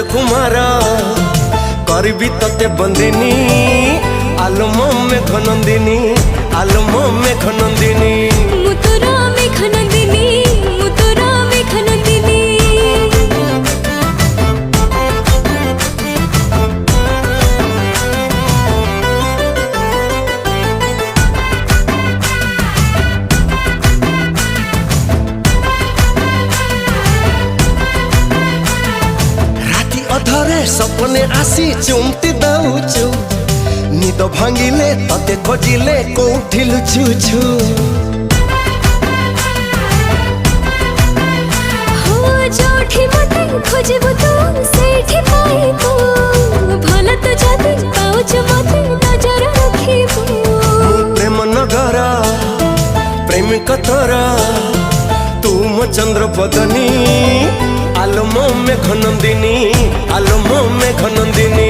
राजकुमार करबी तते बंदिनी आलम मेघ नंदिनी आलम मेघ नंदिनी मुतुरा मेघ नंदिनी मुतुरा मेघ नंदिनी राति अधरे सपने आसी चुमती दउचु निद भांगिले तते खोजिले कोठी लुचु छु हो जोठी मते खोजबु तू सेठी पाइबु भला तो जाते पाउच मते नजर रखिबु प्रेम नगर प्रेमिक तोरा तू मो चंद्र बदनी आलम मेघ नंदिनी आलम मेघ नंदिनी।